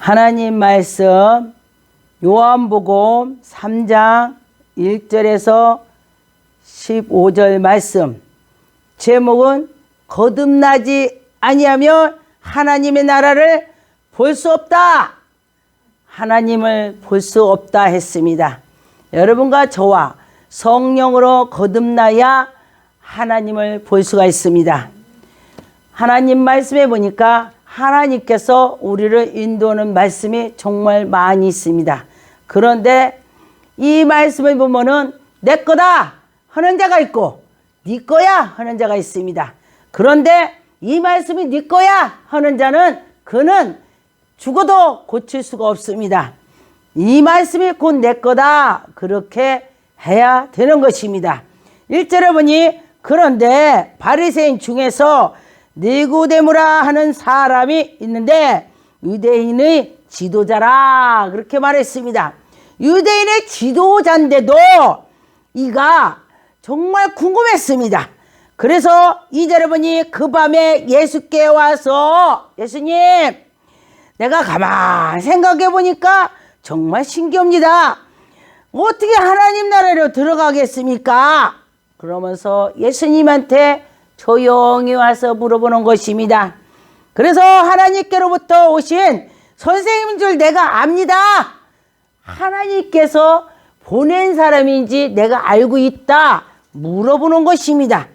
하나님 말씀 요한복음 3장 1절에서 15절 말씀, 제목은 거듭나지 아니하면 하나님의 나라를 볼 수 없다. 하나님을 볼 수 없다 했습니다. 여러분과 저와 성령으로 거듭나야 하나님을 볼 수가 있습니다. 하나님 말씀에 보니까 하나님께서 우리를 인도하는 말씀이 정말 많이 있습니다. 그런데 이 말씀을 보면은 내 거다 하는 자가 있고 네 거야 하는 자가 있습니다. 그런데 이 말씀이 네 거야 하는 자는 그는 죽어도 고칠 수가 없습니다. 이 말씀이 곧 내 거다 그렇게 해야 되는 것입니다. 1절에 보니 그런데 바리새인 중에서 니고데모라 하는 사람이 있는데 유대인의 지도자라 그렇게 말했습니다. 유대인의 지도자인데도 이가 정말 궁금했습니다. 그래서 2절에 보니 그 밤에 예수께 와서 예수님, 내가 가만히 생각해 보니까 정말 신기합니다. 어떻게 하나님 나라로 들어가겠습니까? 그러면서 예수님한테 조용히 와서 물어보는 것입니다. 그래서 하나님께로부터 오신 선생님인 줄 내가 압니다. 하나님께서 보낸 사람인지 내가 알고 있다 물어보는 것입니다.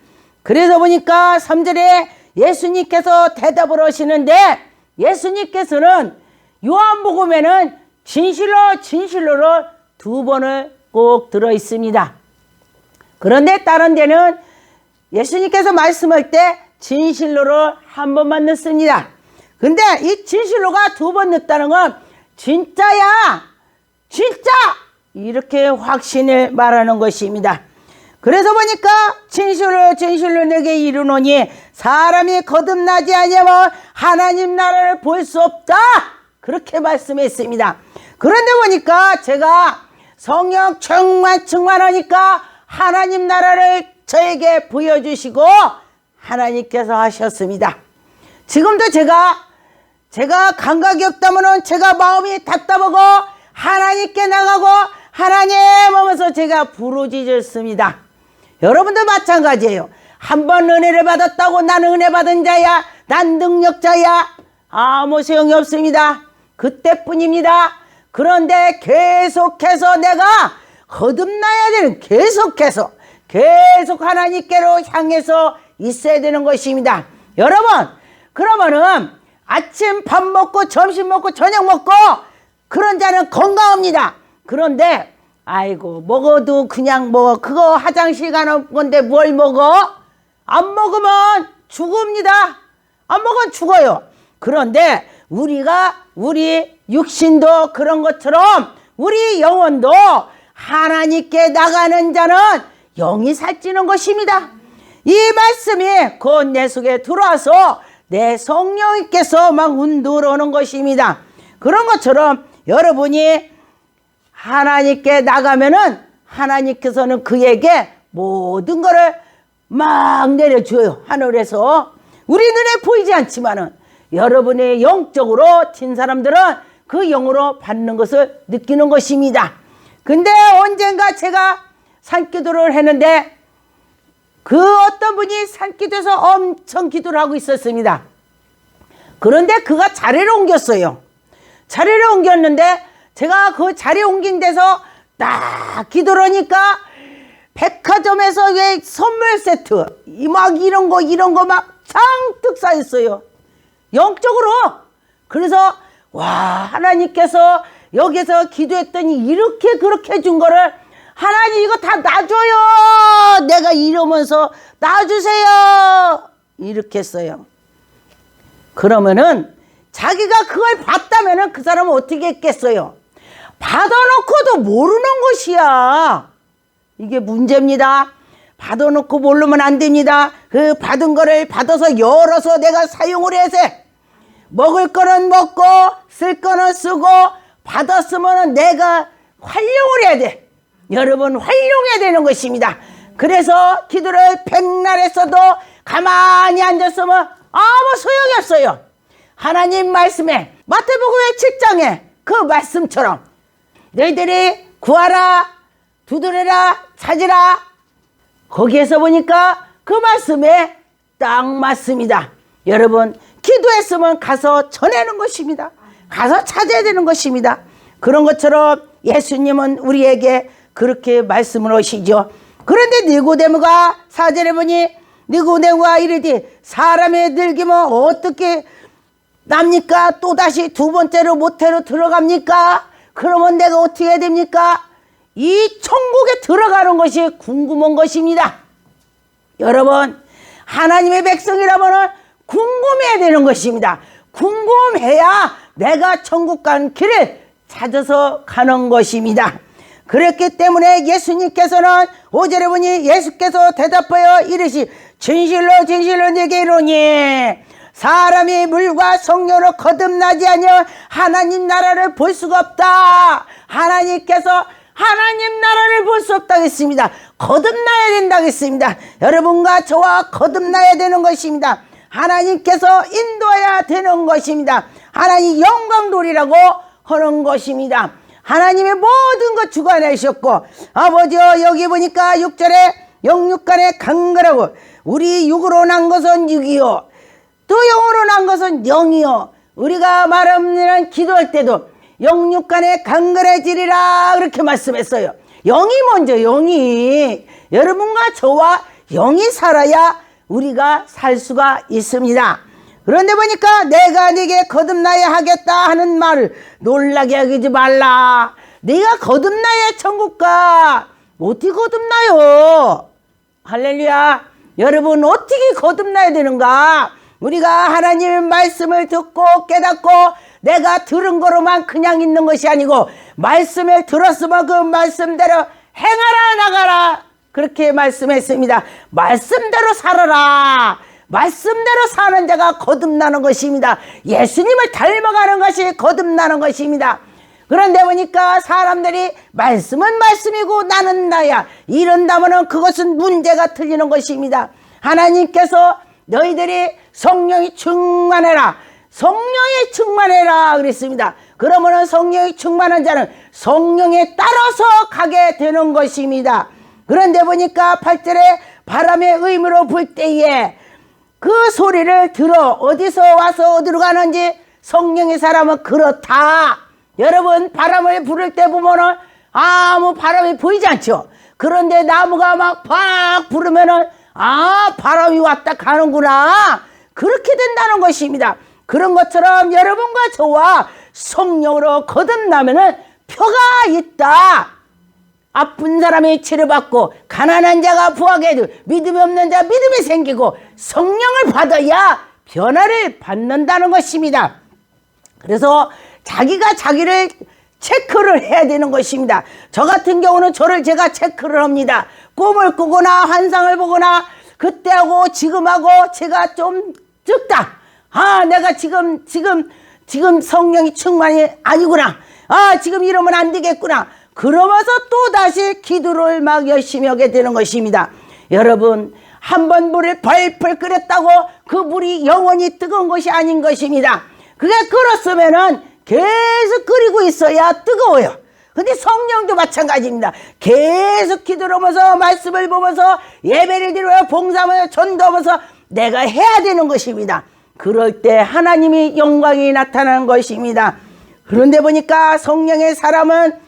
그래서 보니까 3절에 예수님께서 대답을 하시는데 예수님께서는 요한복음에는 진실로를 2번을 꼭 들어 있습니다. 그런데 다른 데는 예수님께서 말씀할 때 진실로를 1번만 넣습니다. 근데 이 진실로가 2번 넣었다는 건 진짜야, 진짜 이렇게 확신을 말하는 것입니다. 그래서 보니까 진실로 내게 이르노니 사람이 거듭나지 아니하면 하나님 나라를 볼 수 없다 그렇게 말씀했습니다. 그런데 보니까 제가 성령 충만하니까 하나님 나라를 저에게 보여주시고 하나님께서 하셨습니다. 지금도 제가 감각이 없다면 제가 마음이 답답하고 하나님께 나가고 하나님 하면서 제가 부르짖었습니다. 여러분도 마찬가지예요. 한 번 은혜를 받았다고 나는 은혜 받은 자야, 난 능력자야, 아무 소용이 없습니다. 그때뿐입니다. 그런데 계속해서 내가 거듭나야 되는, 계속 하나님께로 향해서 있어야 되는 것입니다. 여러분, 그러면은 아침 밥 먹고 점심 먹고 저녁 먹고 그런 자는 건강합니다. 그런데 아이고 먹어도 그냥 뭐 그거 화장실 가는 건데 뭘 먹어? 안 먹으면 죽습니다. 안 먹으면 죽어요. 그런데 우리 육신도 그런 것처럼 우리 영혼도 하나님께 나가는 자는 영이 살찌는 것입니다. 이 말씀이 곧 내 속에 들어와서 내 성령께서 막 운동을 하는 것입니다. 그런 것처럼 여러분이 하나님께 나가면은 하나님께서는 그에게 모든 것을 막 내려줘요. 하늘에서 우리 눈에 보이지 않지만은 여러분의 영적으로 친 사람들은 그 영으로 받는 것을 느끼는 것입니다. 근데 언젠가 제가 산기도를 했는데 그 어떤 분이 산기도에서 엄청 기도를 하고 있었습니다. 그런데 그가 자리를 옮겼어요. 자리를 옮겼는데 제가 그 자리 옮긴 데서 딱 기도를 하니까 백화점에서 왜 선물 세트 막 이런 거 막 잔뜩 쌓였어요. 영적으로. 그래서 와, 하나님께서 여기서 기도했더니 이렇게 그렇게 준 거를 하나님 이거 다 놔줘요. 내가 이러면서 놔주세요. 이렇게 했어요. 그러면은 자기가 그걸 받다면은 그 사람은 어떻게 했겠어요? 받아놓고도 모르는 것이야. 이게 문제입니다. 받아놓고 모르면 안 됩니다. 그 받은 거를 받아서 열어서 내가 사용을 해서 먹을 거는 먹고 쓸 거는 쓰고 받았으면 내가 활용을 해야 돼. 여러분 활용해야 되는 것입니다. 그래서 기도를 백날 했어도 가만히 앉았으면 아무 소용이 없어요. 하나님 말씀에 마태복음의 7장에 그 말씀처럼 너희들이 구하라, 두드려라, 찾으라. 거기에서 보니까 그 말씀에 딱 맞습니다. 여러분, 기도했으면 가서 전하는 것입니다. 가서 찾아야 되는 것입니다. 그런 것처럼 예수님은 우리에게 그렇게 말씀을 하시죠. 그런데 니고데모가 4절에 보니 니고데모가 이르되 사람의 늙으면 어떻게 납니까? 또다시 두 번째로 모태로 들어갑니까? 그러면 내가 어떻게 해야 됩니까? 이 천국에 들어가는 것이 궁금한 것입니다. 여러분, 하나님의 백성이라면 궁금해야 되는 것입니다. 궁금해야 내가 천국 가는 길을 찾아서 가는 것입니다. 그렇기 때문에 예수님께서는 5절에 보니 예수께서 대답하여 이르시 진실로 진실로 네게 이르노니 사람이 물과 성령으로 거듭나지 아니하면 하나님 나라를 볼 수가 없다. 하나님께서 하나님 나라를 볼 수 없다고 했습니다. 거듭나야 된다고 했습니다. 여러분과 저와 거듭나야 되는 것입니다. 하나님께서 인도해야 되는 것입니다. 하나님 영광 돌리라고 하는 것입니다. 하나님의 모든 것 주관하셨고 아버지여 여기 보니까 6절에 영육간에 강건하고 우리 육으로 난 것은 육이요 또 영으로 난 것은 영이요. 우리가 말하는 기도할 때도 영육간에 강건해지리라 그렇게 말씀했어요. 영이 먼저 영이 여러분과 저와 영이 살아야 우리가 살 수가 있습니다. 그런데 보니까 내가 네게 거듭나야 하겠다 하는 말을 놀라게 하지 말라. 네가 거듭나야 천국 가. 어떻게 거듭나요? 할렐루야. 여러분 어떻게 거듭나야 되는가? 우리가 하나님의 말씀을 듣고 깨닫고 내가 들은 거로만 그냥 있는 것이 아니고 말씀을 들었으면 그 말씀대로 행하라 나가라 그렇게 말씀했습니다. 말씀대로 살아라. 말씀대로 사는 자가 거듭나는 것입니다. 예수님을 닮아가는 것이 거듭나는 것입니다. 그런데 보니까 사람들이 말씀은 말씀이고 나는 나야 이런다면 그것은 문제가 틀리는 것입니다. 하나님께서 너희들이 성령이 충만해라. 성령이 충만해라 그랬습니다. 그러면 성령이 충만한 자는 성령에 따라서 가게 되는 것입니다. 그런데 보니까 8절에 바람의 의미로 불 때에 그 소리를 들어 어디서 와서 어디로 가는지 성령의 사람은 그렇다. 여러분 바람을 부를 때 보면은 아무 바람이 보이지 않죠. 그런데 나무가 막 팍 부르면은 바람이 왔다 가는구나. 그렇게 된다는 것입니다. 그런 것처럼 여러분과 저와 성령으로 거듭나면은 표가 있다. 아픈 사람이 치료받고 가난한 자가 부하게 되고 믿음이 없는 자 믿음이 생기고 성령을 받아야 변화를 받는다는 것입니다. 그래서 자기가 자기를 체크를 해야 되는 것입니다. 저 같은 경우는 저를 제가 체크를 합니다. 꿈을 꾸거나 환상을 보거나 그때하고 지금하고 제가 좀 적다. 내가 지금 성령이 충만이 아니구나. 지금 이러면 안 되겠구나. 그러면서 또 다시 기도를 막 열심히 하게 되는 것입니다. 여러분 한 번 물을 펄펄 끓였다고 그 물이 영원히 뜨거운 것이 아닌 것입니다. 그게 끓었으면은 계속 끓이고 있어야 뜨거워요. 근데 성령도 마찬가지입니다. 계속 기도를 하면서 말씀을 보면서 예배를 드리며 봉사하면서 전도하면서 내가 해야 되는 것입니다. 그럴 때 하나님의 영광이 나타나는 것입니다. 그런데 보니까 성령의 사람은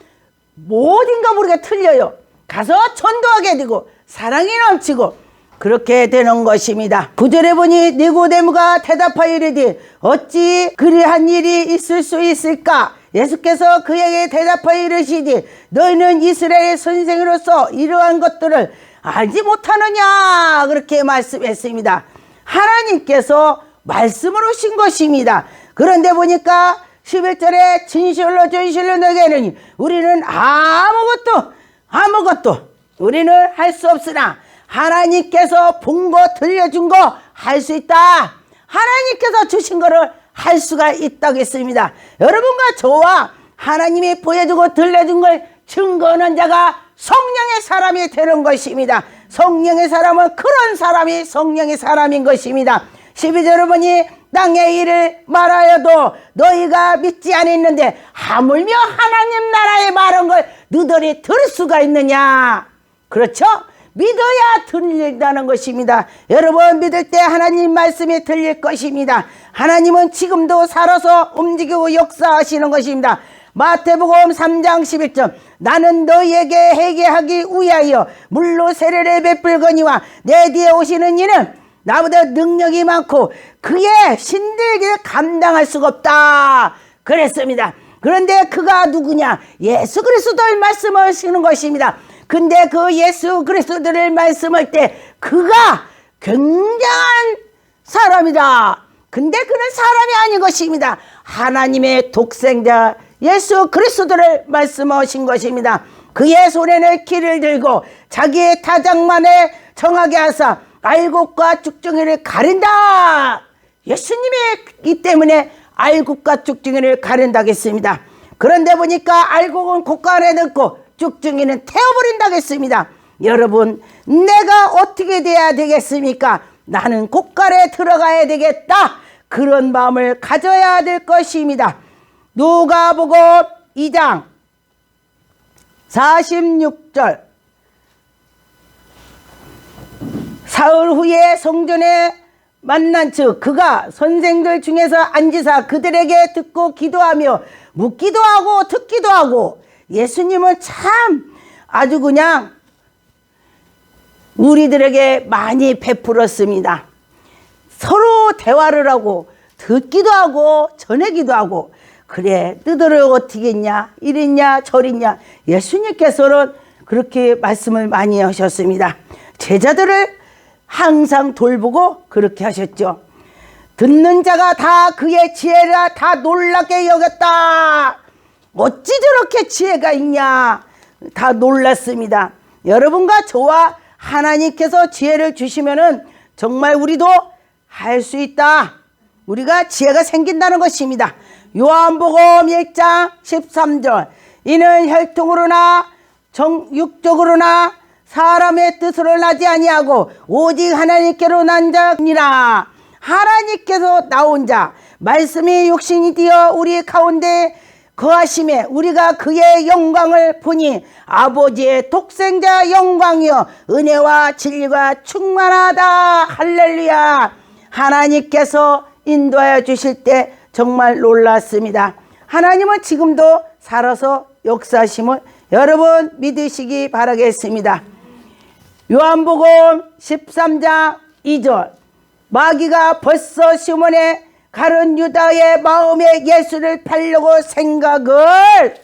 뭐든가 모르게 틀려요. 가서 전도하게 되고 사랑이 넘치고 그렇게 되는 것입니다. 9절에 보니 니고데모가 대답하여 이르되 어찌 그리한 일이 있을 수 있을까? 예수께서 그에게 대답하여 이르시되 너희는 이스라엘 선생으로서 이러한 것들을 알지 못하느냐 그렇게 말씀했습니다. 하나님께서 말씀을 하신 것입니다. 그런데 보니까 11절에 진실로 진실로 너희에는 우리는 아무것도 우리는 할 수 없으나 하나님께서 본 거 들려준 거 할 수 있다. 하나님께서 주신 거를 할 수가 있다고 했습니다. 여러분과 저와 하나님이 보여주고 들려준 걸 증거하는 자가 성령의 사람이 되는 것입니다. 성령의 사람은 그런 사람이 성령의 사람인 것입니다. 12절을 보니 땅의 일을 말하여도 너희가 믿지 않았는데 하물며 하나님 나라의 말한 걸 너희들이 들을 수가 있느냐. 그렇죠? 믿어야 들린다는 것입니다. 여러분, 믿을 때 하나님 말씀이 들릴 것입니다. 하나님은 지금도 살아서 움직이고 역사하시는 것입니다. 마태복음 3장 11절 나는 너희에게 회개하기 위하여 물로 세례를 베풀거니와 내 뒤에 오시는 이는 나보다 능력이 많고 그의 신들에게 감당할 수가 없다 그랬습니다. 그런데 그가 누구냐? 예수 그리스도를 말씀하시는 것입니다. 근데 그 예수 그리스도를 말씀할 때 그가 굉장한 사람이다. 근데 그는 사람이 아닌 것입니다. 하나님의 독생자 예수 그리스도를 말씀하신 것입니다. 그의 손에는 키를 들고 자기의 타작만에 정하게 하사 알곡과 쭉정이를 가린다. 예수님이기 때문에 알곡과 쭉정이를 가린다고 했습니다. 그런데 보니까 알곡은 곶간에 넣고 쭉정이는 태워버린다고 했습니다. 여러분, 내가 어떻게 돼야 되겠습니까? 나는 곶간에 들어가야 되겠다. 그런 마음을 가져야 될 것입니다. 누가복음 2장 46절 사흘 후에 성전에 만난 즉 그가 선생들 중에서 앉으사 그들에게 듣고 기도하며 묻기도 하고 듣기도 하고. 예수님은 참 아주 그냥 우리들에게 많이 베풀었습니다. 서로 대화를 하고 듣기도 하고 전하기도 하고. 그래, 너희들 어떻게 했냐, 이랬냐 저랬냐. 예수님께서는 그렇게 말씀을 많이 하셨습니다. 제자들을 항상 돌보고 그렇게 하셨죠. 듣는 자가 다 그의 지혜라 다 놀랍게 여겼다. 어찌 저렇게 지혜가 있냐. 다 놀랐습니다. 여러분과 저와 하나님께서 지혜를 주시면은 정말 우리도 할 수 있다. 우리가 지혜가 생긴다는 것입니다. 요한복음 1장 13절 이는 혈통으로나 육적으로나 사람의 뜻으로 나지 아니하고 오직 하나님께로 난 자니라. 하나님께서 나온 자 말씀이 육신이 되어 우리 가운데 거하심에 우리가 그의 영광을 보니 아버지의 독생자 영광이여 은혜와 진리가 충만하다. 할렐루야. 하나님께서 인도하여 주실 때 정말 놀랐습니다. 하나님은 지금도 살아서 역사하심을 여러분 믿으시기 바라겠습니다. 요한복음 13장 2절 마귀가 벌써 시몬의 가룟 유다의 마음에 예수를 팔려고 생각을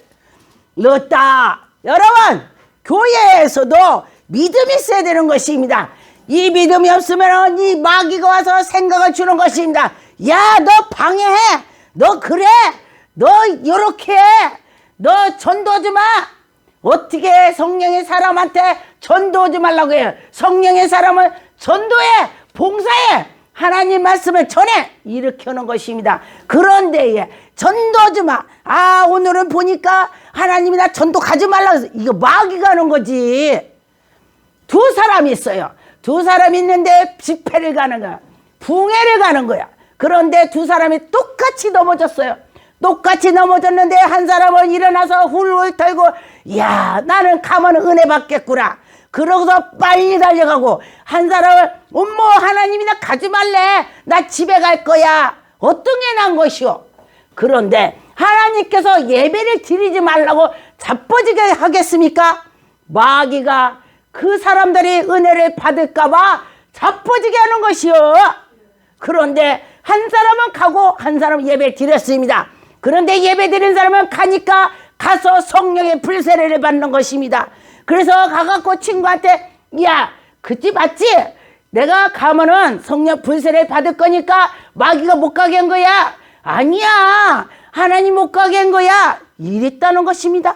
넣었다. 여러분, 교회에서도 믿음이 있어야 되는 것입니다. 이 믿음이 없으면 이 마귀가 와서 생각을 주는 것입니다. 야, 너 방해해. 너 그래. 너 요렇게 해. 너 전도하지 마. 어떻게 성령의 사람한테 전도하지 말라고 해요. 성령의 사람을 전도해. 봉사해. 하나님 말씀을 전해. 이렇게 하는 것입니다. 그런데 전도하지 마. 아, 오늘은 보니까 하나님이 나 전도 가지 말라고 해서 이거 마귀가 하는 거지. 두 사람이 있어요. 두 사람이 있는데 집회를 가는 거야. 붕해를 가는 거야. 그런데 두 사람이 똑같이 넘어졌어요. 똑같이 넘어졌는데 한 사람은 일어나서 훌훌 털고 야, 나는 가면 은혜 받겠구나. 그러고서 빨리 달려가고 한 사람은 어머, 하나님이 나 가지 말래. 나 집에 갈 거야. 어떤 게 난 것이오. 그런데 하나님께서 예배를 드리지 말라고 자빠지게 하겠습니까? 마귀가 그 사람들이 은혜를 받을까 봐 자빠지게 하는 것이요. 그런데 한 사람은 가고 한 사람은 예배 드렸습니다. 그런데 예배 드린 사람은 가니까 가서 성령의 불세례를 받는 것입니다. 그래서 가갖고 친구한테 야, 그지 맞지? 내가 가면은 성령 불세례 받을 거니까 마귀가 못 가게 한 거야. 아니야, 하나님 못 가게 한 거야. 이랬다는 것입니다.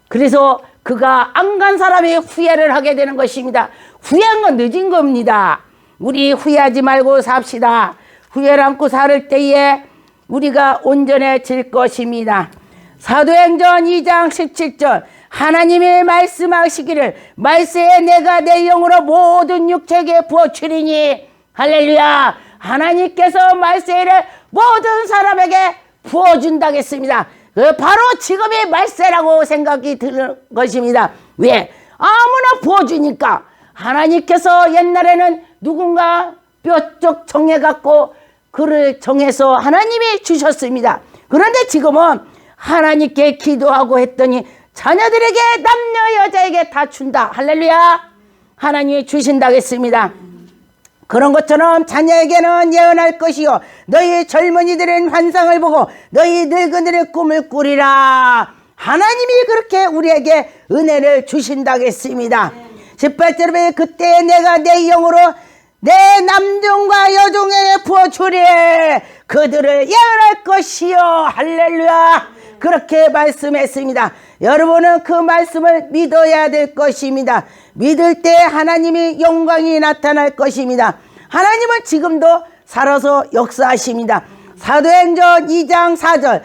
그래서 그가 안 간 사람이 후회를 하게 되는 것입니다. 후회한 건 늦은 겁니다. 우리 후회하지 말고 삽시다. 후회를 안고 살 때에 우리가 온전해질 것입니다. 사도행전 2장 17절 하나님이 말씀하시기를 말세에 내가 내 영으로 모든 육체에게 부어주리니 할렐루야. 하나님께서 말세를 모든 사람에게 부어준다겠습니다. 바로 지금이 말세라고 생각이 드는 것입니다. 왜? 아무나 부어주니까. 하나님께서 옛날에는 누군가 뼈쪽 정해갖고 그를 정해서 하나님이 주셨습니다. 그런데 지금은 하나님께 기도하고 했더니 자녀들에게 남녀 여자에게 다 준다. 할렐루야. 하나님이 주신다겠습니다. 그런 것처럼 자녀에게는 예언할 것이요 너희 젊은이들은 환상을 보고 너희 늙은이들의 꿈을 꾸리라. 하나님이 그렇게 우리에게 은혜를 주신다겠습니다. 18절에 그때 내가 내 영으로 내 남종과 여종에게 부어주리. 그들을 예언할 것이요. 할렐루야. 그렇게 말씀했습니다. 여러분은 그 말씀을 믿어야 될 것입니다. 믿을 때 하나님이 영광이 나타날 것입니다. 하나님은 지금도 살아서 역사하십니다. 사도행전 2장 4절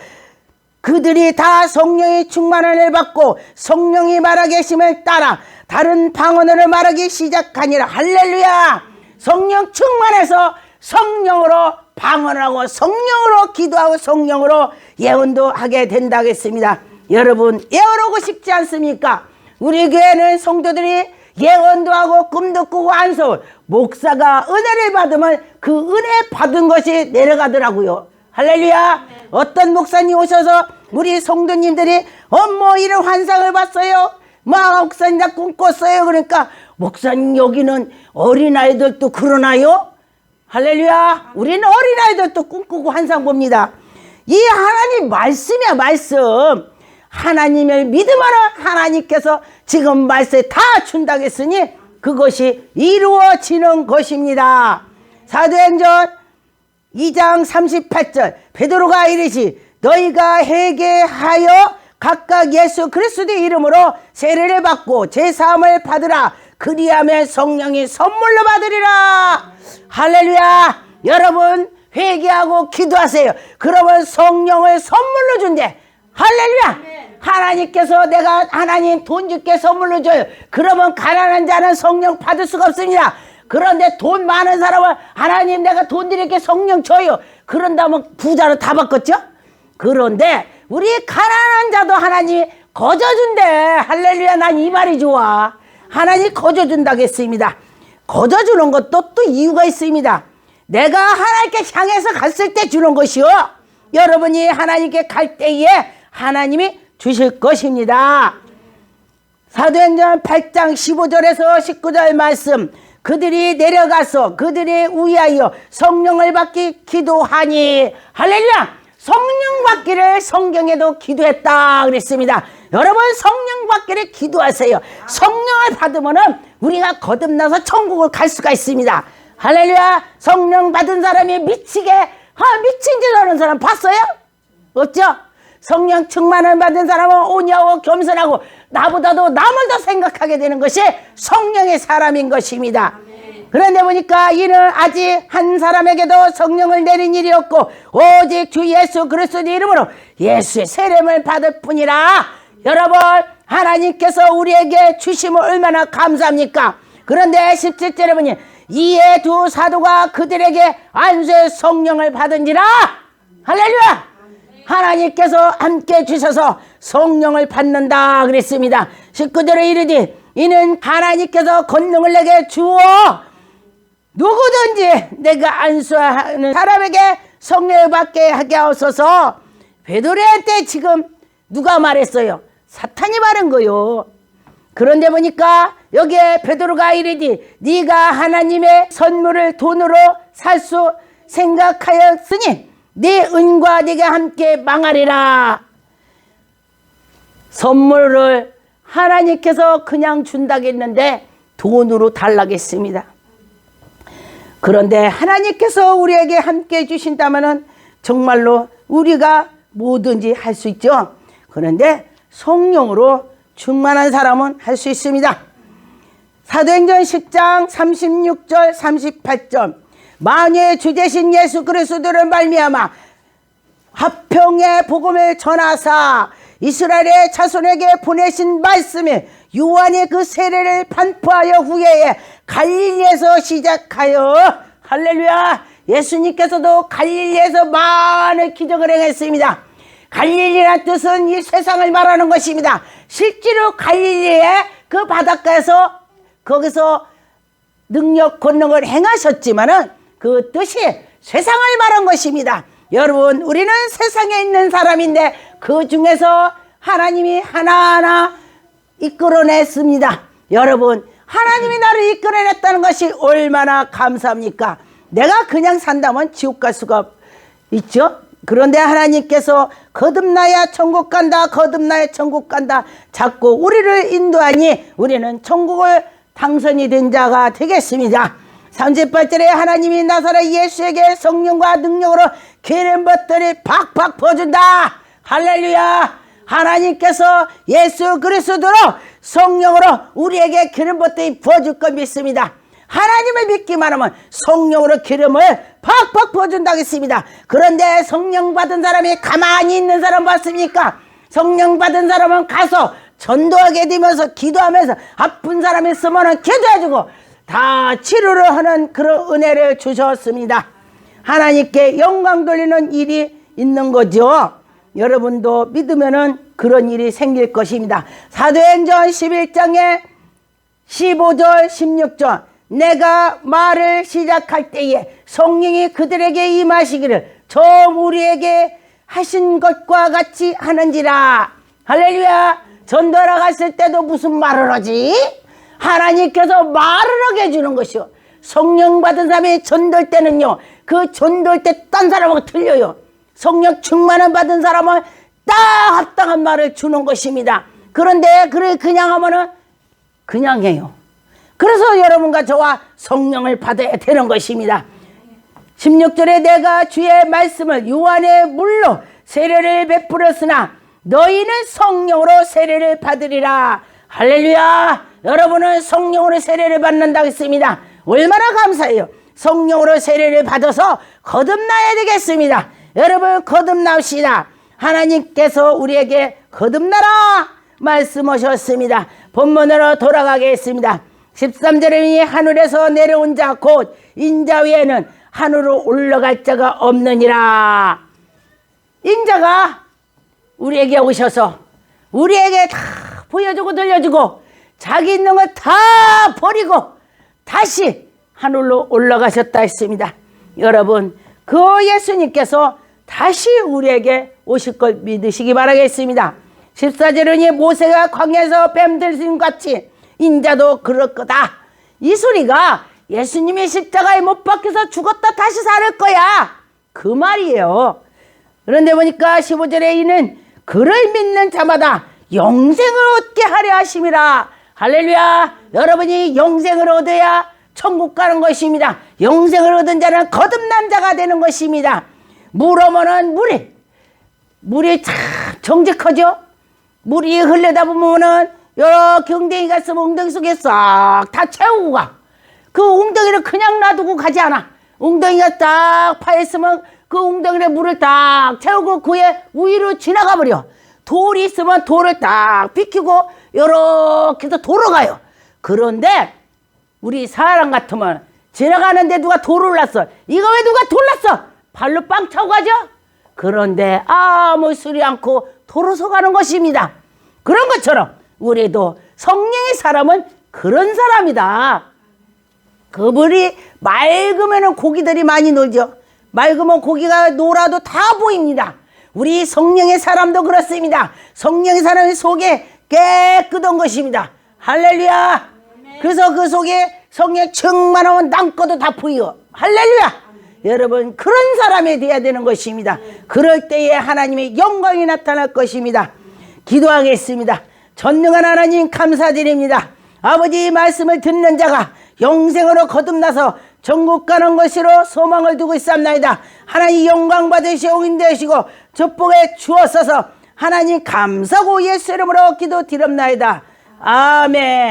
그들이 다 성령이 충만함을 받고 성령이 말하 계심을 따라 다른 방언으로 말하기 시작하니라. 할렐루야. 성령 충만해서 성령으로 방언하고 성령으로 기도하고 성령으로 예언도 하게 된다겠습니다. 여러분 예언하고 싶지 않습니까? 우리 교회는 성도들이 예언도 하고 꿈도 꾸고 안수 목사가 은혜를 받으면 그 은혜 받은 것이 내려가더라고요. 할렐루야. 어떤 목사님 오셔서 우리 성도님들이 어머 이런 환상을 봤어요. 목사님 나 꿈 꿨어요. 그러니까 목사님 여기는 어린아이들도 그러나요? 할렐루야. 우리는 어린아이들도 꿈꾸고 환상 봅니다. 이 하나님 말씀이야 말씀. 하나님을 믿으면 하나님께서 지금 말씀 다 준다고 했으니 그것이 이루어지는 것입니다. 사도행전 2장 38절 베드로가 이르시 너희가 회개하여 각각 예수 그리스도의 이름으로 세례를 받고 제사함을 받으라. 그리하면 성령이 선물로 받으리라. 할렐루야. 여러분 회개하고 기도하세요. 그러면 성령을 선물로 준대. 할렐루야. 하나님께서 내가 하나님 돈 줄게 선물로 줘요. 그러면 가난한 자는 성령 받을 수가 없습니다. 그런데 돈 많은 사람은 하나님 내가 돈 드릴게 성령 줘요. 그런다면 부자로 다 바꿨죠. 그런데 우리 가난한 자도 하나님이 거저준대. 할렐루야. 난 이 말이 좋아. 하나님이 거저준다고 했습니다. 거저주는 것도 또 이유가 있습니다. 내가 하나님께 향해서 갔을 때 주는 것이요 여러분이 하나님께 갈 때에 하나님이 주실 것입니다. 사도행전 8장 15절에서 19절 말씀 그들이 내려가서 그들이 위하여 성령을 받기 기도하니 할렐루야. 성령 받기를 성경에도 기도했다 그랬습니다. 여러분 성령 받기를 기도하세요. 성령을 받으면은 우리가 거듭나서 천국을 갈 수가 있습니다. 할렐루야. 성령 받은 사람이 미친 짓 하는 사람 봤어요? 없죠? 성령 충만을 받은 사람은 온유하고 겸손하고 나보다도 남을 더 생각하게 되는 것이 성령의 사람인 것입니다. 그런데 보니까 이는 아직 한 사람에게도 성령을 내린 일이 없고 오직 주 예수 그리스도의 이름으로 예수의 세례를 받을 뿐이라. 여러분 하나님께서 우리에게 주심을 얼마나 감사합니까? 그런데 17절에 보니 이에 두 사도가 그들에게 안수의 성령을 받은지라. 할렐루야. 하나님께서 함께 주셔서 성령을 받는다 그랬습니다. 19절에 이르되 이는 하나님께서 권능을 내게 주어 누구든지 내가 안수하는 사람에게 성령을 받게 하게 하옵소서. 베드로한테 지금 누가 말했어요? 사탄이 말한 거요. 그런데 보니까 여기에 베드로가 이르되 네가 하나님의 선물을 돈으로 살 수 생각하였으니 네 은과 네가 함께 망하리라. 선물을 하나님께서 그냥 준다겠는데 돈으로 달라겠습니다. 그런데 하나님께서 우리에게 함께 주신다면 정말로 우리가 뭐든지 할 수 있죠. 그런데 성령으로 충만한 사람은 할 수 있습니다. 사도행전 10장 36절 38절 만유의 주 되신 예수 그리스도를 말미암아 화평의 복음을 전하사 이스라엘의 자손에게 보내신 말씀에 요한이 그 세례를 반포하여 후에 갈릴리에서 시작하여 할렐루야 예수님께서도 갈릴리에서 많은 기적을 행했습니다. 갈릴리라는 뜻은 이 세상을 말하는 것입니다. 실제로 갈릴리의 그 바닷가에서 거기서 능력 권능을 행하셨지만은 그 뜻이 세상을 말한 것입니다. 여러분, 우리는 세상에 있는 사람인데 그 중에서 하나님이 하나하나 이끌어냈습니다. 여러분, 하나님이 나를 이끌어냈다는 것이 얼마나 감사합니까? 내가 그냥 산다면 지옥 갈 수가 있죠. 그런데 하나님께서 거듭나야 천국 간다, 거듭나야 천국 간다 자꾸 우리를 인도하니 우리는 천국을 당선이 된 자가 되겠습니다. 38절에 하나님이 나사렛 예수에게 성령과 능력으로 기름 붓더니 팍팍 부어준다. 할렐루야. 하나님께서 예수 그리스도로 성령으로 우리에게 기름 붓더니 부어줄 걸 믿습니다. 하나님을 믿기만 하면 성령으로 기름을 팍팍 부어준다고 했습니다. 그런데 성령 받은 사람이 가만히 있는 사람 봤습니까? 성령 받은 사람은 가서 전도하게 되면서 기도하면서 아픈 사람이 있으면 기도해주고 다 치료를 하는 그런 은혜를 주셨습니다. 하나님께 영광 돌리는 일이 있는 거죠. 여러분도 믿으면은 그런 일이 생길 것입니다. 사도행전 11장에 15절 16절 내가 말을 시작할 때에 성령이 그들에게 임하시기를 처음 우리에게 하신 것과 같이 하는지라. 할렐루야. 전도하러 갔을 때도 무슨 말을 하지? 하나님께서 말을 하게 해주는 것이요. 성령 받은 사람이 전도할 때는요, 그 전도할 때 딴 사람하고 틀려요. 성령 충만을 받은 사람은 딱 합당한 말을 주는 것입니다. 그런데 그냥 하면은 그냥 해요. 그래서 여러분과 저와 성령을 받아야 되는 것입니다. 16절에 내가 주의 말씀을 요한의 물로 세례를 베풀었으나 너희는 성령으로 세례를 받으리라. 할렐루야. 여러분은 성령으로 세례를 받는다고 했습니다. 얼마나 감사해요. 성령으로 세례를 받아서 거듭나야 되겠습니다. 여러분 거듭나옵시다. 하나님께서 우리에게 거듭나라 말씀하셨습니다. 본문으로 돌아가겠습니다. 13절에 하늘에서 내려온 자 곧 인자 외에는 하늘로 올라갈 자가 없느니라. 인자가 우리에게 오셔서 우리에게 다 보여주고 들려주고 자기 있는 걸 다 버리고 다시 하늘로 올라가셨다 했습니다. 여러분 그 예수님께서 다시 우리에게 오실 걸 믿으시기 바라겠습니다. 14절은 모세가 광야에서 뱀 들심 같이 인자도 그럴 거다. 이 소리가 예수님이 십자가에 못 박혀서 죽었다 다시 살 거야 그 말이에요. 그런데 보니까 15절에 이는 그를 믿는 자마다 영생을 얻게 하려 하심이라. 할렐루야. 여러분이 영생을 얻어야 천국 가는 것입니다. 영생을 얻은 자는 거듭난 자가 되는 것입니다. 물 오면은 물이 참 정직하죠. 물이 흘러다 보면은 이렇게 웅덩이가 있으면 웅덩이 속에 싹 다 채우고 가. 그 웅덩이를 그냥 놔두고 가지 않아. 웅덩이가 딱 파였으면 그 웅덩이에 물을 딱 채우고 그에 위로 지나가 버려. 돌이 있으면 돌을 딱 비키고 요렇게 해서 도로 가요. 그런데 우리 사람 같으면 지나가는데 누가 돌을 놨어. 이거 왜 누가 돌 놨어? 발로 빵 차고 가죠? 그런데 아무 소리 않고 도로서 가는 것입니다. 그런 것처럼 우리도 성령의 사람은 그런 사람이다. 그물이 맑으면 고기들이 많이 놀죠. 맑으면 고기가 놀아도 다 보입니다. 우리 성령의 사람도 그렇습니다. 성령의 사람의 속에 깨끗한 것입니다. 할렐루야. 그래서 그 속에 성령 충만하면 남고도 다 보여. 할렐루야. 여러분 그런 사람이 되어야 되는 것입니다. 그럴 때에 하나님의 영광이 나타날 것입니다. 기도하겠습니다. 전능한 하나님 감사드립니다. 아버지 말씀을 듣는 자가 영생으로 거듭나서 천국 가는 것으로 소망을 두고 있사옵나이다. 하나님 영광 받으시오 인도하시고 축복해 주옵소서. 하나님 감사하고 예수 이름으로 기도드립나이다. 아멘.